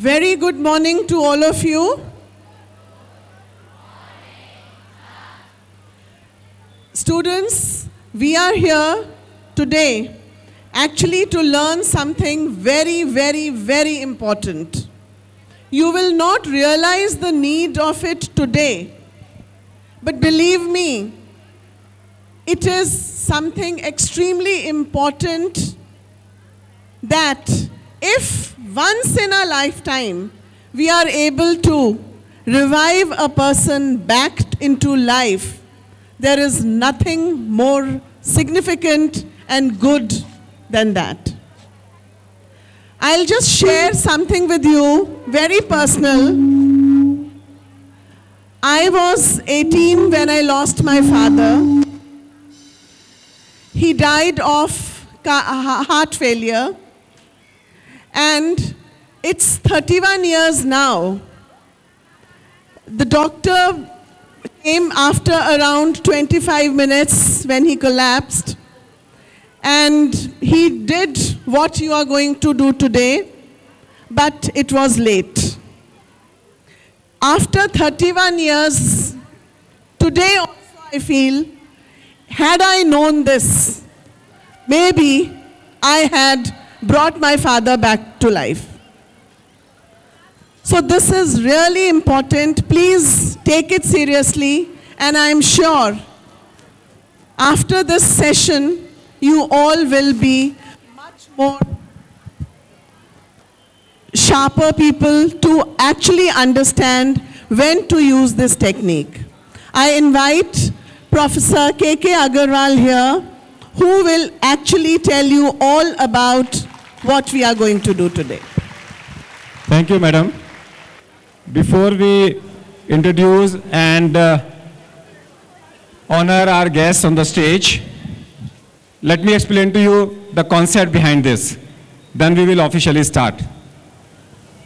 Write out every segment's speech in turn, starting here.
Very good morning to all of you. Students, we are here today actually to learn something very, very, very important. You will not realize the need of it today, but believe me, it is something extremely important that if once in a lifetime we are able to revive a person back into life, there is nothing more significant and good than that. I'll just share something with you, very personal. I was 18 when I lost my father. He died of heart failure. And it's 31 years now. The doctor came after around 25 minutes when he collapsed. And he did what you are going to do today, but it was late. After 31 years, today also I feel, had I known this, maybe I had brought my father back to life. So this is really important. Please take it seriously, and I'm sure after this session, you all will be much more sharper people to actually understand when to use this technique. I invite Professor K.K. Agarwal here, who will actually tell you all about what we are going to do today. Thank you, madam. Before we introduce and honor our guests on the stage, let me explain to you the concept behind this. Then we will officially start.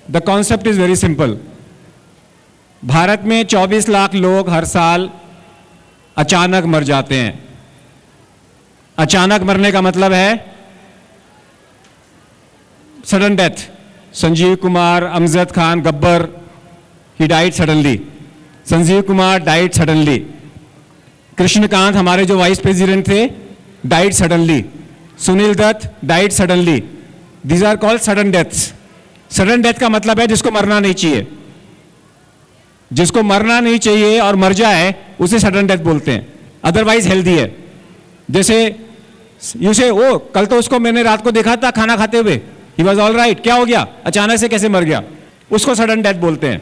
The concept is very simple. Bharat में 24 लाख लोग हर साल अचानक मर जाते हैं. अचानक मरने का मतलब है sudden death. Sanjeev Kumar, Amjad Khan, Gabbar, he died suddenly. Sanjeev Kumar died suddenly. Krishnakant, हमारे जो वाइस प्रेसिडेंट थे, died suddenly. Sunil Dutt died suddenly. These are called sudden deaths. Sudden death का मतलब है जिसको मरना नहीं चाहिए. जिसको मरना नहीं चाहिए और मर जाए उसे सडन डेथ बोलते हैं. अदरवाइज हेल्दी है. जैसे यू से ओ कल तो उसको मैंने रात को देखा था खाना खाते हुए, ही वॉज ऑल राइट, क्या हो गया, अचानक से कैसे मर गया, उसको सडन डेथ बोलते हैं.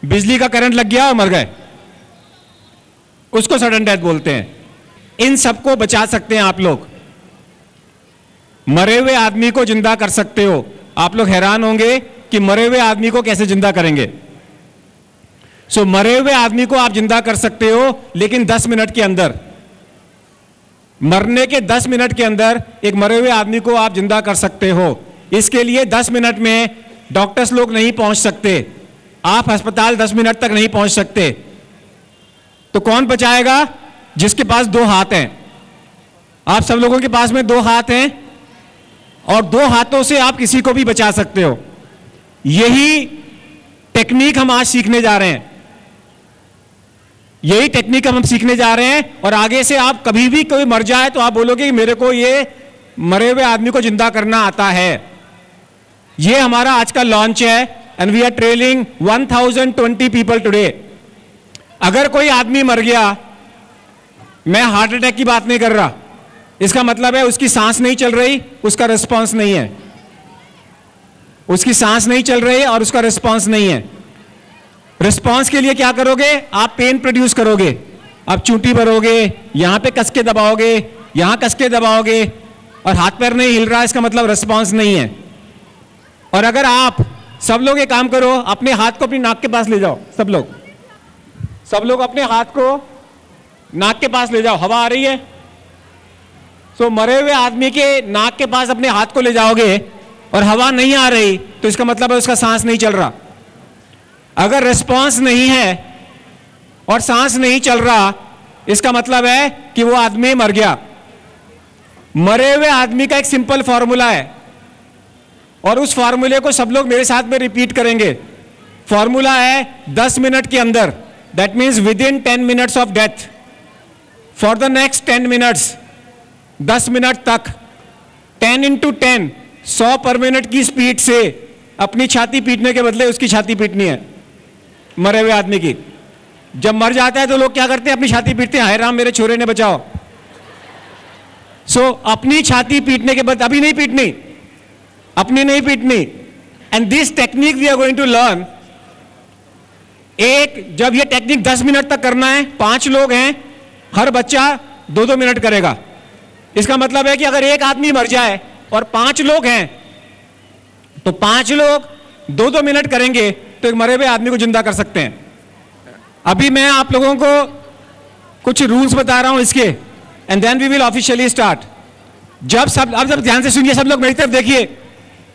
बिजली का करंट लग गया और मर गए, उसको सडन डेथ बोलते हैं. इन सबको बचा सकते हैं आप लोग. मरे हुए आदमी को जिंदा कर सकते हो. आप लोग हैरान होंगे कि मरे हुए आदमी को कैसे जिंदा करेंगे. सो मरे हुए आदमी को आप जिंदा कर सकते हो, लेकिन 10 मिनट के अंदर. मरने के 10 मिनट के अंदर एक मरे हुए आदमी को आप जिंदा कर सकते हो. इसके लिए 10 मिनट में डॉक्टर्स लोग नहीं पहुंच सकते. आप अस्पताल 10 मिनट तक नहीं पहुंच सकते. तो कौन बचाएगा? जिसके पास 2 हाथ हैं. आप सब लोगों के पास में 2 हाथ हैं और 2 हाथों से आप किसी को भी बचा सकते हो. यही टेक्निक हम आज सीखने जा रहे हैं. यही टेक्निक हम सीखने जा रहे हैं. और आगे से आप कभी भी कोई मर जाए तो आप बोलोगे कि मेरे को ये मरे हुए आदमी को जिंदा करना आता है. ये हमारा आज का लॉन्च है and we are training 1020 people today. अगर कोई आदमी मर गया, मैं हार्ट अटैक की बात नहीं कर रहा, इसका मतलब है उसकी सांस नहीं चल रही, उसका रिस्पांस नहीं है. उसकी सांस नहीं चल रही और उसका रिस्पांस नहीं है. रिस्पांस के लिए क्या करोगे? आप पेन प्रोड्यूस करोगे. आप चूंटी भरोगे, यहां पे कस के दबाओगे, यहां कस के दबाओगे और हाथ पैर नहीं हिल रहा, इसका मतलब रिस्पांस नहीं है. और अगर आप सब लोग एक काम करो, अपने हाथ को अपनी नाक के पास ले जाओ. सब लोग अपने हाथ को नाक के पास ले जाओ. हवा आ रही है. सो मरे हुए आदमी के नाक के पास अपने हाथ को ले जाओगे और हवा नहीं आ रही, तो इसका मतलब है उसका सांस नहीं चल रहा. अगर रिस्पांस नहीं है और सांस नहीं चल रहा, इसका मतलब है कि वो आदमी मर गया. मरे हुए आदमी का एक सिंपल फॉर्मूला है. और उस फॉर्मूले को सब लोग मेरे साथ में रिपीट करेंगे। फॉर्मूला है 10 मिनट के अंदर, that means with in 10 minutes of death, for the next 10 minutes, 10 minute तक 10 into 10, 100 पर मिनट की स्पीड से अपनी छाती पीटने के बदले उसकी छाती पीटनी है, मरे हुए आदमी की। जब मर जाता है तो लोग क्या करते हैं? अपनी छाती पीटते हैं, हाय राम मेरे छोरे ने बचाओ। सो अपनी छाती पीटने के बाद, अभी नहीं पीटनी, अपनी नहीं पीटनी। And this technique we are going to learn. जब ये टेक्निक 10 मिनट तक करना है, 5 लोग हैं, हर बच्चा 2-2 मिनट करेगा। इसका मतलब है कि अगर एक आदमी मर जाए और 5 लोग हैं तो 5 लोग 2-2 मिनट करेंगे तो एक मरे हुए आदमी को जिंदा कर सकते हैं। अभी मैं आप लोगों को कुछ रूल्स बता रहा हूं इसके, and then we will officially start. अब जब ध्यान से सुनिए, सब लोग मेरी तरफ देखिए,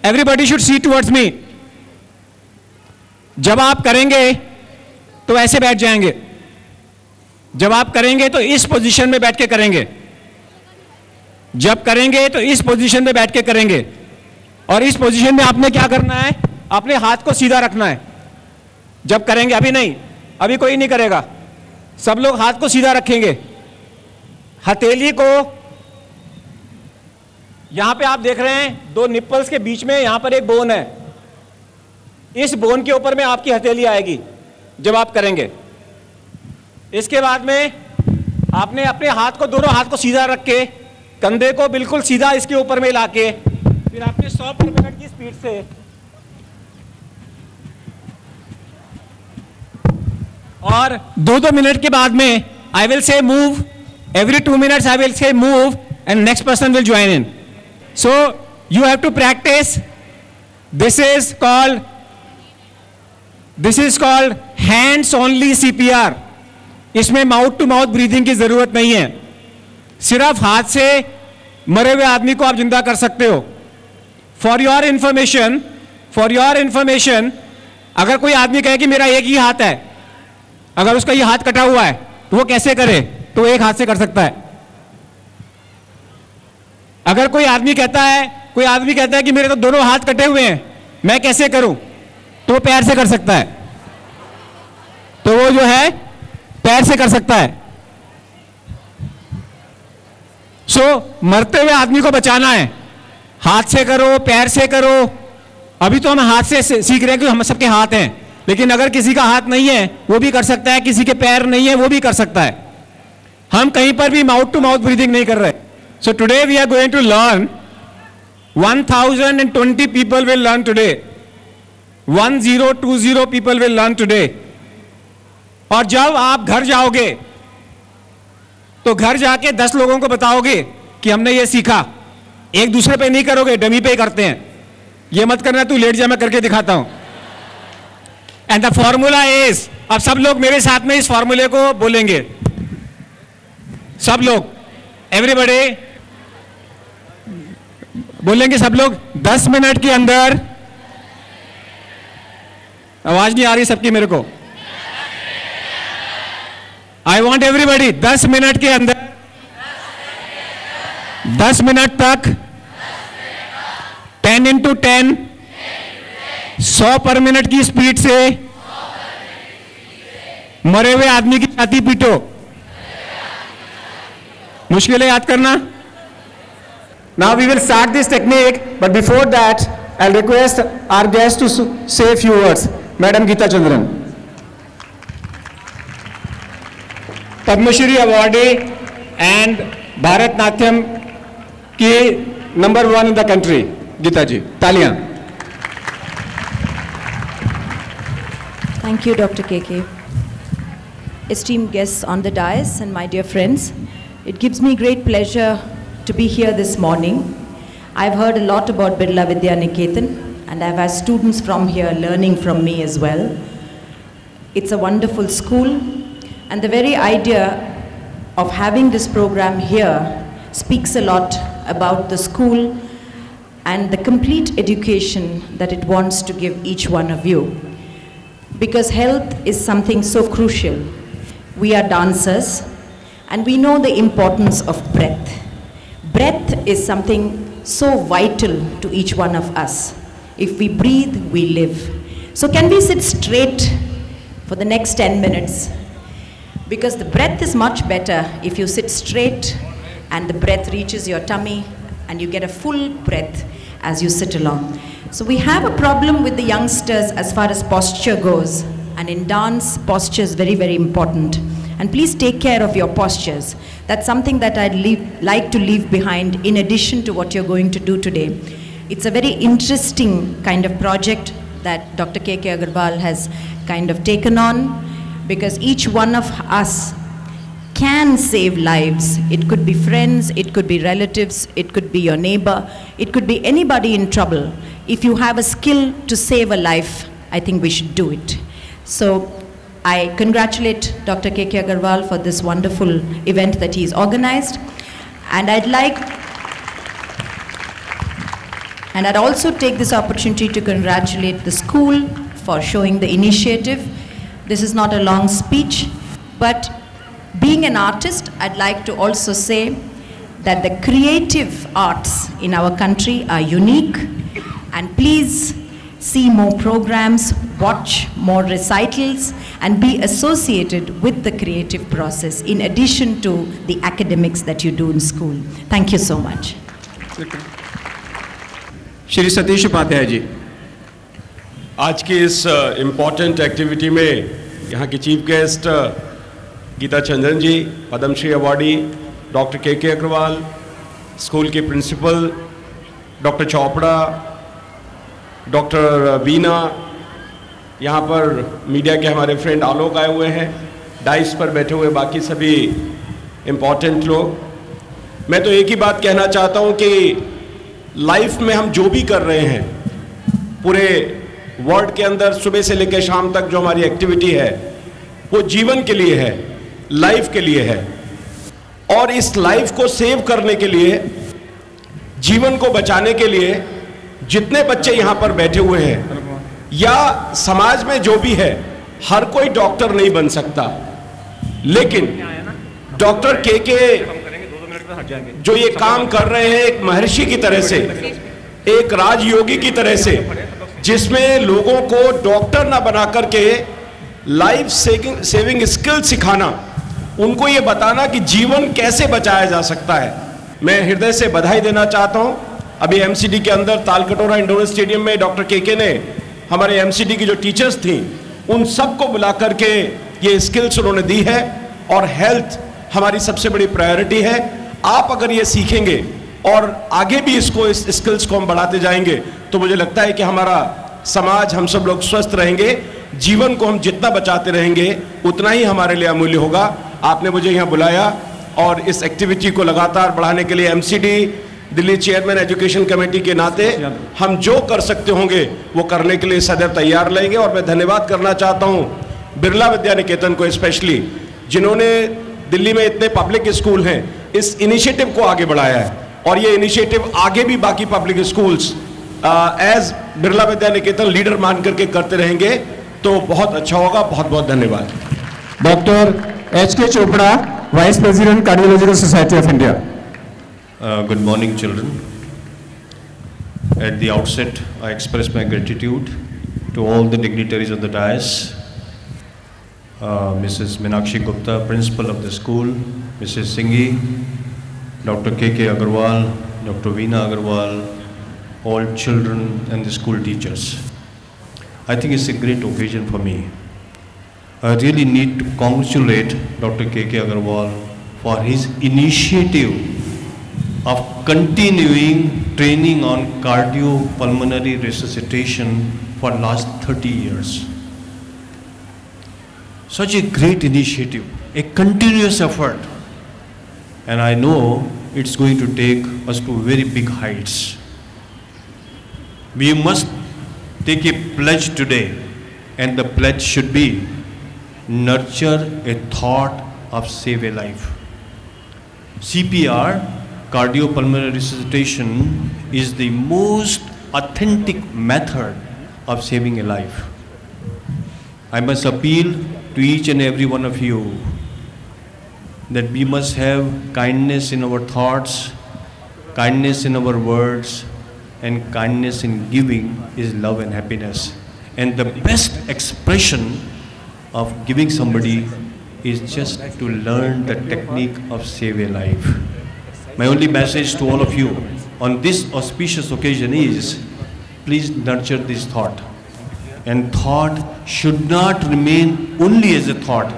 everybody should see towards me. जब आप करेंगे तो ऐसे बैठ जाएंगे, जब आप करेंगे तो इस पोजीशन में बैठ के करेंगे, जब करेंगे तो इस पोजीशन में बैठ के करेंगे। और इस पोजीशन में आपने क्या करना है? अपने हाथ को सीधा रखना है जब करेंगे। अभी नहीं, अभी कोई नहीं करेगा, सब लोग हाथ को सीधा रखेंगे। हथेली को यहां पे आप देख रहे हैं 2 निप्पल्स के बीच में यहां पर एक बोन है, इस बोन के ऊपर में आपकी हथेली आएगी जब आप करेंगे। इसके बाद में आपने अपने हाथ को, दोनों हाथ को सीधा रख के, कंधे को बिल्कुल सीधा इसके ऊपर में लाके, फिर आपने 100 पर मिनट की स्पीड से और 2-2 मिनट के बाद में I will say move, every 2 minutes I will say move and next person will join in. So you have to practice. This is called hands only CPR। इसमें माउथ टू माउथ ब्रीदिंग की जरूरत नहीं है, सिर्फ हाथ से मरे हुए आदमी को आप जिंदा कर सकते हो। फॉर योर इंफॉर्मेशन, अगर कोई आदमी कहे कि मेरा एक ही हाथ है, अगर उसका ये हाथ कटा हुआ है तो वो कैसे करे? तो एक हाथ से कर सकता है। अगर कोई आदमी कहता है कि मेरे तो दोनों हाथ कटे हुए हैं, मैं कैसे करूं? तो वो पैर से कर सकता है, तो वो जो है पैर से कर सकता है। सो मरते हुए आदमी को बचाना है, हाथ से करो, पैर से करो। अभी तो हम हाथ से सीख रहे हैं कि हम सबके हाथ हैं, लेकिन अगर किसी का हाथ नहीं है वो भी कर सकता है, किसी के पैर नहीं है वो भी कर सकता है। हम कहीं पर भी माउथ टू माउथ ब्रीदिंग नहीं कर रहे। So today we are going to learn, 1020 people will learn today, 1020 people will learn today. और जब आप घर जाओगे तो घर जाके 10 लोगों को बताओगे कि हमने ये सीखा। एक दूसरे पे नहीं करोगे, डमी पे ही करते हैं। ये मत करना, तू लेट जा, मैं करके दिखाता हूं। एंड द फॉर्मूला इज, अब सब लोग मेरे साथ में इस फॉर्मूले को बोलेंगे, सब लोग, एवरीबॉडी बोलेंगे, सब लोग 10 मिनट के अंदर। आवाज नहीं आ रही सबकी मेरे को। आई वॉन्ट एवरीबॉडी 10 मिनट के अंदर, 10 मिनट तक 10 into 10, 100 पर मिनट की स्पीड से मरे हुए आदमी की छाती पीटो। मुश्किल है याद करना। Now we will start this technique, but before that I'll request our guest to say a few words. Madam Geeta Chandran, Padmashri awardee and Bharatanatyam की number 1 in the country. Geeta ji, तालियां। Thank you, Dr. KK. Esteemed guests on the dais and my dear friends, it gives me great pleasure to be here this morning. I've heard a lot about Birla Vidya Niketan, and I've had students from here learning from me as well. It's a wonderful school, and the very idea of having this program here speaks a lot about the school and the complete education that it wants to give each one of you. Because health is something so crucial. We are dancers, and we know the importance of breath. Breath is something so vital to each one of us. If we breathe, we live. So can we sit straight for the next 10 minutes? Because the breath is much better if you sit straight and the breath reaches your tummy and you get a full breath as you sit along. So we have a problem with the youngsters as far as posture goes. And in dance, posture is very, very important. And please take care of your postures. That's something that I'd like to leave behind in addition to what you're going to do today. It's a very interesting kind of project that Dr. K.K. Agarwal has kind of taken on, because each one of us can save lives. It could be friends, it could be relatives, it could be your neighbor, it could be anybody in trouble. If you have a skill to save a life, I think we should do it. So I congratulate Dr. K.K. Agarwal for this wonderful event that he's organized. And I'd also take this opportunity to congratulate the school for showing the initiative. This is not a long speech, but being an artist, I'd like to also say that the creative arts in our country are unique, and please see more programs, watch more recitals, and be associated with the creative process in addition to the academics that you do in school. Thank you so much. Shri Satish Upadhyay ji, आज की इस important activity में यहाँ की chief guest Geeta Chandran ji, Padmashri awardee doctor K Agarwal, school के principal doctor Chopra, doctor Veena, यहाँ पर media के हमारे फ्रेंड आलोक आए हुए हैं, डाइस पर बैठे हुए बाकी सभी इम्पॉर्टेंट लोग। मैं तो एक ही बात कहना चाहता हूँ कि लाइफ में हम जो भी कर रहे हैं, पूरे वर्ल्ड के अंदर सुबह से लेकर शाम तक जो हमारी एक्टिविटी है, वो जीवन के लिए है, लाइफ के लिए है। और इस लाइफ को सेव करने के लिए, जीवन को बचाने के लिए जितने बच्चे यहाँ पर बैठे हुए हैं, या समाज में जो भी है, हर कोई डॉक्टर नहीं बन सकता, लेकिन डॉक्टर के जो ये काम कर रहे हैं एक महर्षि की तरह से, एक राजयोगी की तरह से, जिसमें लोगों को डॉक्टर ना बना करके लाइफ सेविंग स्किल सिखाना, उनको ये बताना कि जीवन कैसे बचाया जा सकता है। मैं हृदय से बधाई देना चाहता हूं। अभी एमसीडी के अंदर तालकटोरा इंडोर स्टेडियम में डॉक्टर के ने हमारे एमसीडी की जो टीचर्स थी, उन सबको बुला करके ये स्किल्स उन्होंने दी है। और हेल्थ हमारी सबसे बड़ी प्रायोरिटी है। आप अगर ये सीखेंगे और आगे भी इस स्किल्स को हम बढ़ाते जाएंगे, तो मुझे लगता है कि हमारा समाज, हम सब लोग स्वस्थ रहेंगे। जीवन को हम जितना बचाते रहेंगे उतना ही हमारे लिए अमूल्य होगा। आपने मुझे यहाँ बुलाया और इस एक्टिविटी को लगातार बढ़ाने के लिए MCD Delhi chairman education committee के नाते हम जो कर सकते होंगे वो करने के लिए सदैव तैयार रहेंगे। और मैं धन्यवाद करना चाहता हूँ बिरला विद्या निकेतन को स्पेशली, जिन्होंने दिल्ली में इतने पब्लिक स्कूल हैं, इस इनिशिएटिव को आगे बढ़ाया है। और ये इनिशिएटिव आगे भी बाकी public schools as Birla Vidya Niketan leader मान करके करते रहेंगे तो बहुत अच्छा होगा। बहुत बहुत धन्यवाद। Doctor H.K. Chopra, vice president cardiological society of India. Good morning, children. At the outset, I express my gratitude to all the dignitaries of the dais, Mrs. Meenakshi Gupta, principal of the school, Mrs. Singhi, Dr. K.K. Agarwal, Dr. Veena Agarwal, all children and the school teachers. I think it's a great occasion for me. I really need to congratulate Dr. K.K. Agarwal for his initiative of continuing training on cardiopulmonary resuscitation for last 30 years. Such a great initiative, a continuous effort, and I know it's going to take us to very big heights. We must take a pledge today, and the pledge should be nurture a thought of save a life. CPR, cardiopulmonary resuscitation, is the most authentic method of saving a life. I must appeal to each and every one of you that we must have kindness in our thoughts, kindness in our words, and kindness in giving is love and happiness. And the best expression of giving somebody is just to learn the technique of save a life. My only message to all of you on this auspicious occasion is, please nurture this thought. And thought should not remain only as a thought,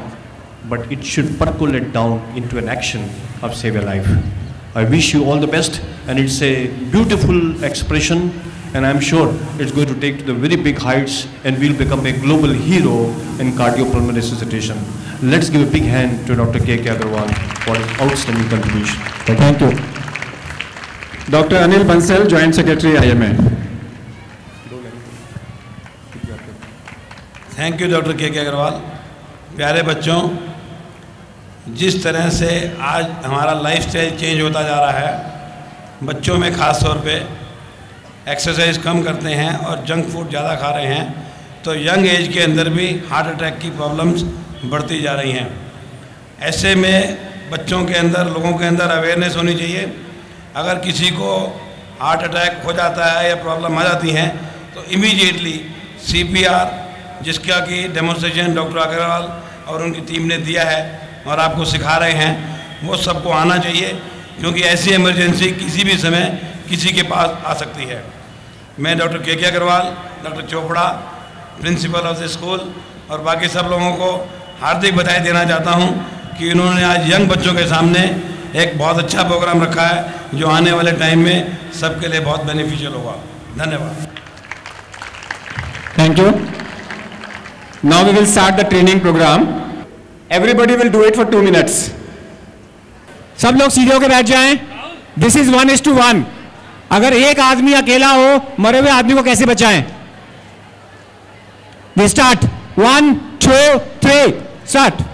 but it should percolate down into an action of save a life. I wish you all the best, and it's a beautiful expression, and I'm sure it's going to take to the very big heights, and we'll become a global hero in cardiopulmonary resuscitation. Let's give a big hand to Dr. K.K. Agarwal for his outstanding contribution. Thank you. Dr. Anil Bansal, Joint Secretary, IMA. Thank you doctor K Agarwal. प्यारे बच्चों, जिस तरह से आज हमारा lifestyle change होता जा रहा है, बच्चों में ख़ास तौर पे एक्सरसाइज कम करते हैं और जंक फूड ज़्यादा खा रहे हैं, तो यंग एज के अंदर भी हार्ट अटैक की प्रॉब्लम्स बढ़ती जा रही हैं। ऐसे में बच्चों के अंदर, लोगों के अंदर अवेयरनेस होनी चाहिए। अगर किसी को हार्ट अटैक हो जाता है या प्रॉब्लम आ जाती हैं तो इमीडिएटली CPR, जिसका कि डेमोन्स्ट्रेशन डॉक्टर अग्रवाल और उनकी टीम ने दिया है और आपको सिखा रहे हैं, वो सबको आना चाहिए, क्योंकि ऐसी इमरजेंसी किसी भी समय किसी के पास आ सकती है। मैं doctor K Agarwal, doctor Chopra, principal of the school और बाकी सब लोगों को हार्दिक बधाई देना चाहता हूं कि इन्होंने आज यंग बच्चों के सामने एक बहुत अच्छा प्रोग्राम रखा है, जो आने वाले टाइम में सबके लिए बहुत बेनिफिशियल होगा। धन्यवाद। Thank you. Now we will start the training program. Everybody will do it for 2 minutes. सब लोग सीधे होकर बैठ जाएं। This is 1:1. अगर एक आदमी अकेला हो, मरे हुए आदमी को कैसे बचाएं? We start. 1, 2, 3. Start.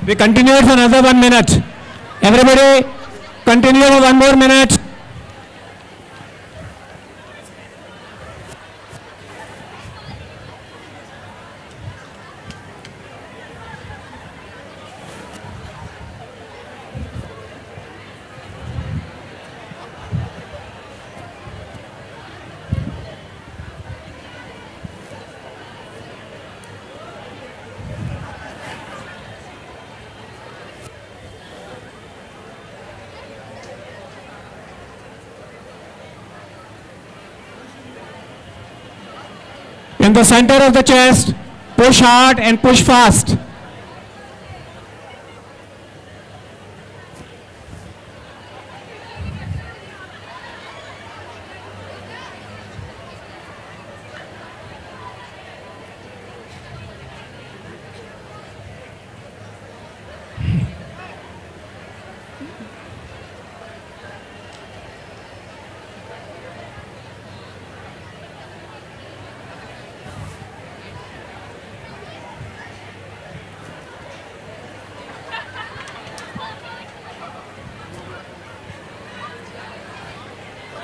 We continue for another 1 minute. Everybody continue for 1 more minute. In the center of the chest, push hard and push fast.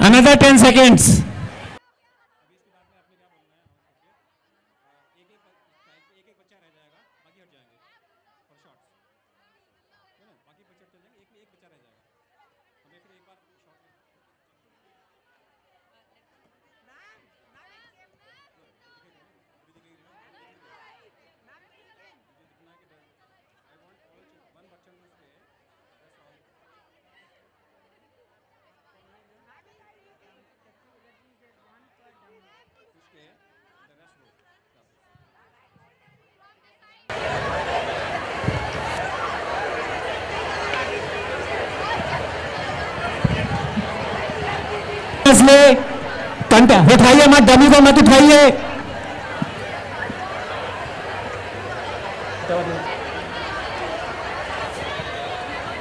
Another 10 seconds. उठाइए मत, डमी को मत उठाइए।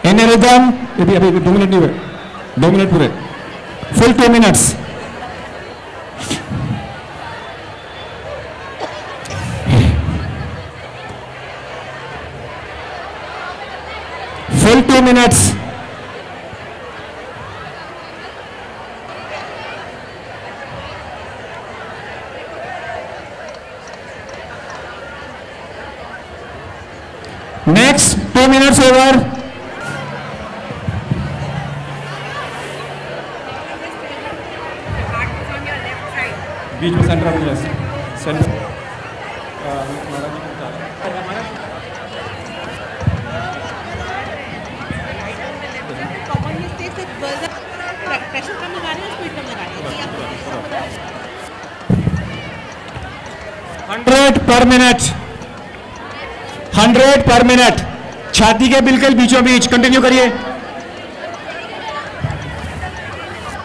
इन रिदम, अभी 2 मिनट नहीं हुए, 2 मिनट पूरे, full 2 minutes. Full 2 minutes. Next 2 minutes over. बीच में सेंटर ऑफ सेंटर पर मिनट 100 पर मिनट। छाती के बिल्कुल बीचों बीच कंटिन्यू करिए।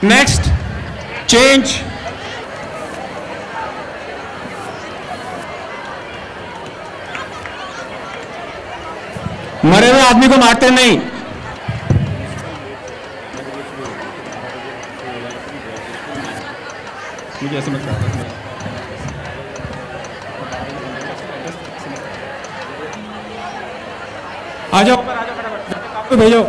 Next change. मरे हुए आदमी को मारते नहीं। मुझे ऐसे मत करना। आ जाओ ऊपर, आ जाओ फटाफट, भेजो।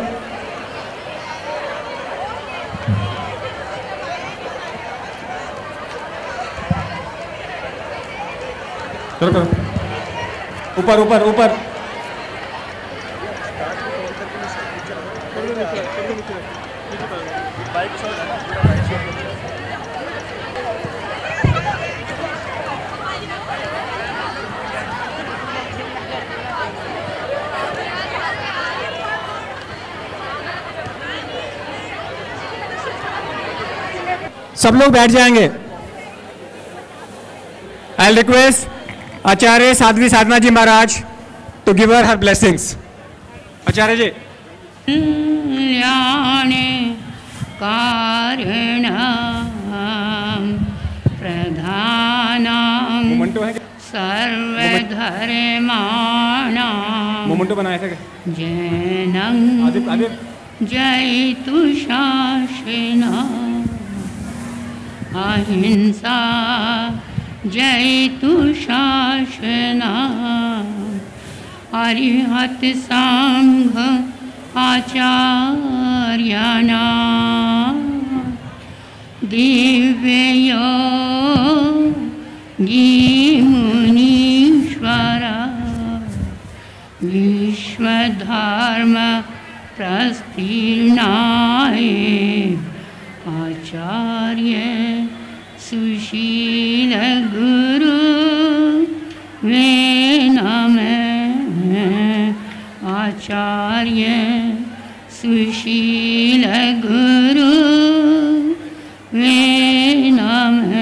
करो करो, ऊपर ऊपर ऊपर। सब लोग बैठ जाएंगे। I will request Acharya Sadhvi Sadhana ji Maharaj to give her her blessings. Acharya ji. कारण प्रधानम सर्वधर्माणां मोमेंटो बनाया था जैनं जयतु शासना अहिंसा जयतु शासना अरिहत संघ आचार्याणां दिव्ययोगी मुनीश्वरा विश्वधर्म प्रस्तीर्णाय आचार्य सुशील गुरु वे नमः। आचार्य सुशील गुरु वे नमः।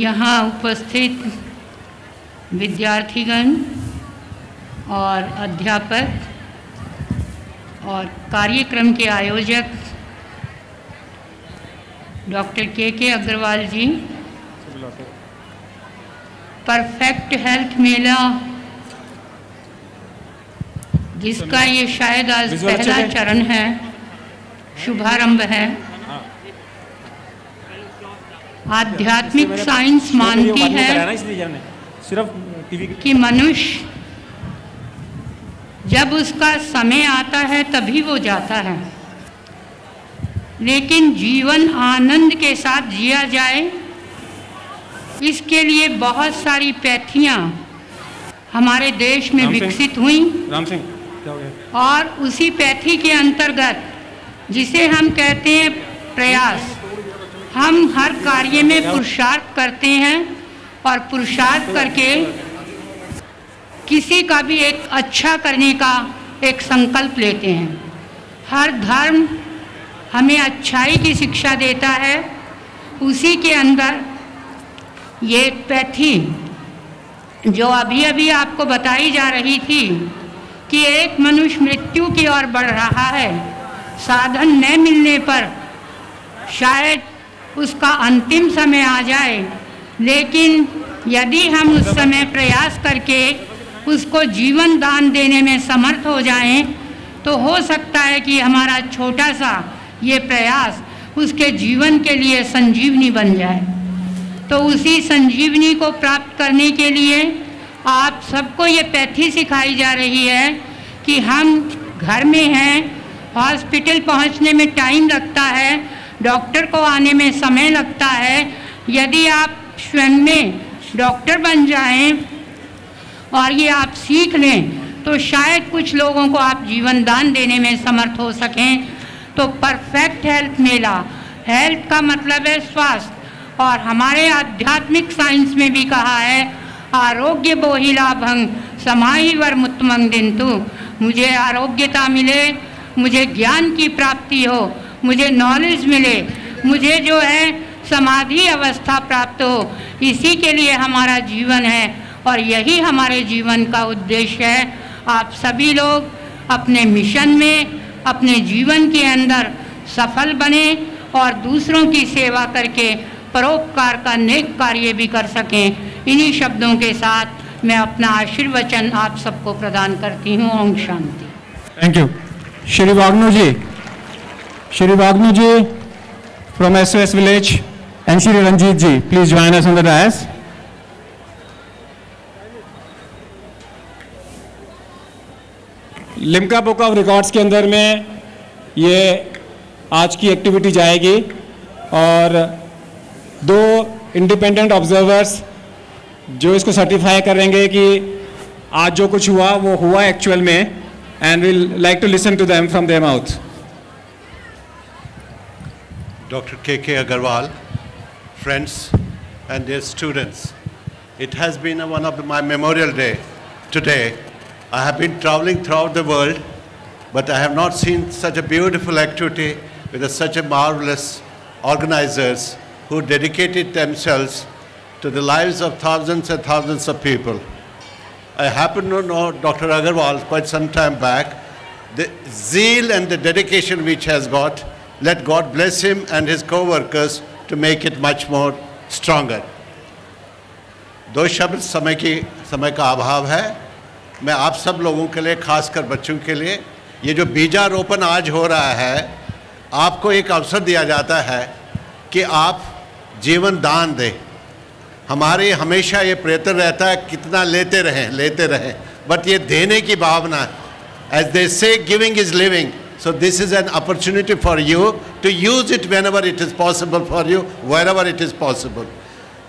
यहाँ उपस्थित विद्यार्थीगण और अध्यापक और कार्यक्रम के आयोजक डॉक्टर के अग्रवाल जी, परफेक्ट हेल्थ मेला जिसका ये शायद आज पहला चरण है, शुभारंभ है। आध्यात्मिक साइंस मानती है कि मनुष्य जब उसका समय आता है तभी वो जाता है, लेकिन जीवन आनंद के साथ जिया जाए इसके लिए बहुत सारी पैथियाँ हमारे देश में विकसित हुई। और उसी पैथी के अंतर्गत जिसे हम कहते हैं प्रयास, हम हर कार्य में पुरुषार्थ करते हैं और पुरुषार्थ करके किसी का भी एक अच्छा करने का एक संकल्प लेते हैं। हर धर्म हमें अच्छाई की शिक्षा देता है उसी के अंदर ये पैथी जो अभी अभी आपको बताई जा रही थी कि एक मनुष्य मृत्यु की ओर बढ़ रहा है, साधन न मिलने पर शायद उसका अंतिम समय आ जाए, लेकिन यदि हम उस समय प्रयास करके उसको जीवन दान देने में समर्थ हो जाएं, तो हो सकता है कि हमारा छोटा सा ये प्रयास उसके जीवन के लिए संजीवनी बन जाए। तो उसी संजीवनी को प्राप्त करने के लिए आप सबको ये पैथी सिखाई जा रही है कि हम घर में हैं, हॉस्पिटल पहुंचने में टाइम लगता है, डॉक्टर को आने में समय लगता है। यदि आप स्वयं में डॉक्टर बन जाएं और ये आप सीख लें तो शायद कुछ लोगों को आप जीवन दान देने में समर्थ हो सकें। तो परफेक्ट हेल्थ मेला, हेल्थ का मतलब है स्वास्थ्य, और हमारे आध्यात्मिक साइंस में भी कहा है आरोग्य बोहिला भंग समाहि वर मुत्तमंग दिंतु। मुझे आरोग्यता मिले, मुझे ज्ञान की प्राप्ति हो, मुझे नॉलेज मिले, मुझे जो है समाधि अवस्था प्राप्त हो, इसी के लिए हमारा जीवन है और यही हमारे जीवन का उद्देश्य है। आप सभी लोग अपने मिशन में, अपने जीवन के अंदर सफल बने और दूसरों की सेवा करके परोपकार का नेक कार्य भी कर सकें। इन्हीं शब्दों के साथ मैं अपना आशीर्वचन आप सबको प्रदान करती हूँ। ओम शांति। Thank you. Shri Wagnu ji from SOS village and Shri Ranjit ji, please join us on the dais. Limca book of records के अंदर में ये आज की एक्टिविटी जाएगी और 2 इंडिपेंडेंट ऑब्जर्वर्स जो इसको सर्टिफाई करेंगे कि आज जो कुछ हुआ वो हुआ एक्चुअल में, and we like to listen to them from their mouth. Dr. K.K. Agarwal, friends and dear students, it has been one of my memorial day today. I have been traveling throughout the world, but I have not seen such a beautiful activity with such a marvelous organizers who dedicated themselves to the lives of thousands and thousands of people. I happen to know Dr. Agarwal quite some time back. The zeal and the dedication which has got, let God bless him and his co-workers to make it much more stronger. 2 शब्द समय का अभाव है। मैं आप सब लोगों के लिए, खासकर बच्चों के लिए, ये जो बीजारोपण आज हो रहा है, आपको एक अवसर दिया जाता है कि आप जीवन दान दें। हमारे हमेशा ये प्रयत्न रहता है कितना लेते रहें, बट ये देने की भावना, as they say, giving is living. So this is an opportunity for you to use it whenever it is possible for you, wherever it is possible.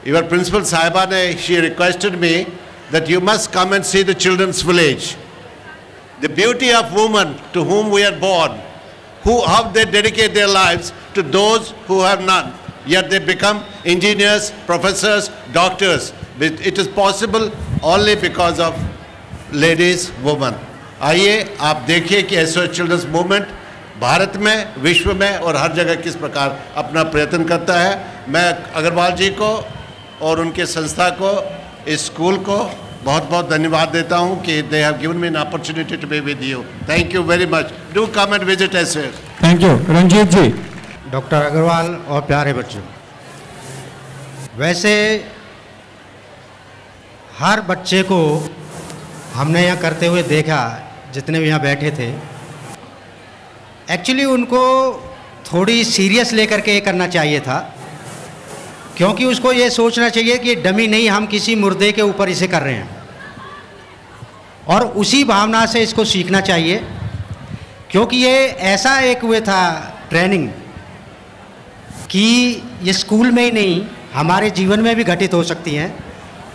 Your principal Sahiba she requested me that you must come and see the children's village. The beauty of women to whom we are born, how they dedicate their lives to those who have none. Yet they become engineers, professors, doctors. It is possible only because of ladies, women. आइए आप देखिए कि SOS children's movement Bharat में, विश्व में और हर जगह किस प्रकार अपना प्रयत्न करता है। मैं अग्रवाल जी को और उनके संस्था को, इस स्कूल को बहुत बहुत धन्यवाद देता हूं कि they have given me an opportunity to be with you. Thank you very much. Do come and visit SOS। Thank you. Ranjit ji. Doctor Agarwal और प्यारे बच्चों, वैसे हर बच्चे को हमने यहाँ करते हुए देखा, जितने भी यहाँ बैठे थे, एक्चुअली उनको थोड़ी सीरियस लेकर के ये करना चाहिए था, क्योंकि उसको ये सोचना चाहिए कि डमी नहीं, हम किसी मुर्दे के ऊपर इसे कर रहे हैं, और उसी भावना से इसको सीखना चाहिए। क्योंकि ये ऐसा एक हुए था ट्रेनिंग कि ये स्कूल में ही नहीं, हमारे जीवन में भी घटित हो सकती हैं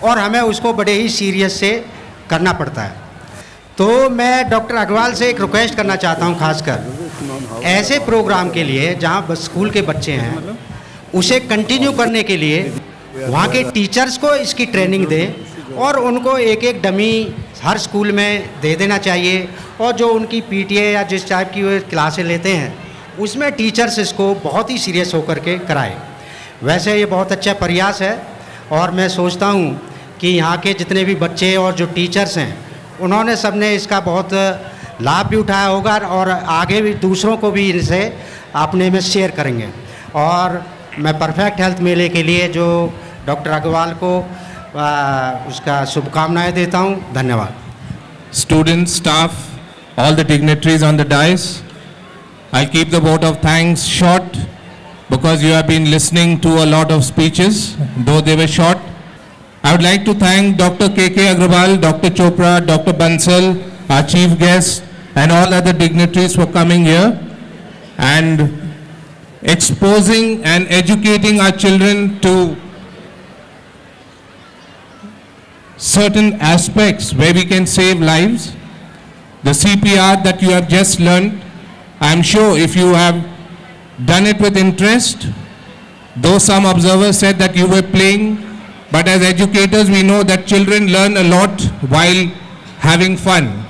और हमें उसको बड़े ही सीरियस से करना पड़ता है। तो मैं डॉक्टर अग्रवाल से एक रिक्वेस्ट करना चाहता हूं, खासकर ऐसे प्रोग्राम के लिए जहां स्कूल के बच्चे हैं, उसे कंटिन्यू करने के लिए वहां के टीचर्स को इसकी ट्रेनिंग दें और उनको एक एक डमी हर स्कूल में दे देना चाहिए। और जो उनकी PTA या जिस टाइप की वो क्लासें लेते हैं, उसमें टीचर्स इसको बहुत ही सीरियस होकर के कराएं। वैसे ये बहुत अच्छा प्रयास है और मैं सोचता हूँ कि यहाँ के जितने भी बच्चे और जो टीचर्स हैं उन्होंने सबने इसका बहुत लाभ भी उठाया होगा और आगे भी दूसरों को भी इनसे अपने में शेयर करेंगे। और मैं परफेक्ट हेल्थ मेले के लिए जो डॉक्टर अग्रवाल को उसका शुभकामनाएं देता हूँ। धन्यवाद। Students, staff, all the dignitaries on the dais, I'll keep the vote of thanks short because you have been listening to a lot of speeches, though they were short. I would like to thank Dr. K.K. Agrawal, Dr. Chopra, Dr. Bansal, our chief guests, and all other dignitaries for coming here and exposing and educating our children to certain aspects where we can save lives. The CPR that you have just learned, I am sure if you have done it with interest, though some observers said that you were playing, but as educators we know that children learn a lot while having fun.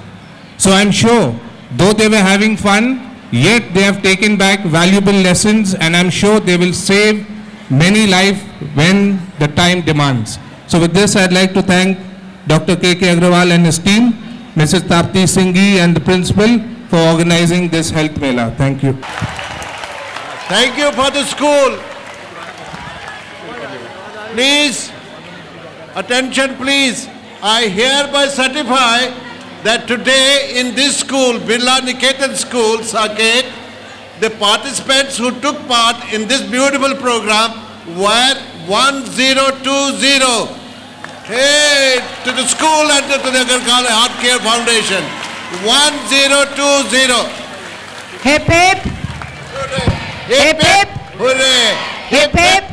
So I am sure, though they were having fun, yet they have taken back valuable lessons, and I am sure they will save many lives when the time demands. So with this, I'd like to thank Dr. K.K. Agrawal and his team, Mrs. Tapti Singhi and the principal for organizing this health mela. Thank you. Thank you for the school. Please, attention please. I hereby certify that today in this school, Birla Niketan School, Saket, the participants who took part in this beautiful program were 1020. Hey, to the school and to the Agarkala Heart Care Foundation. 1020. Hip hip. Hip hip. Hooray. Hip hip.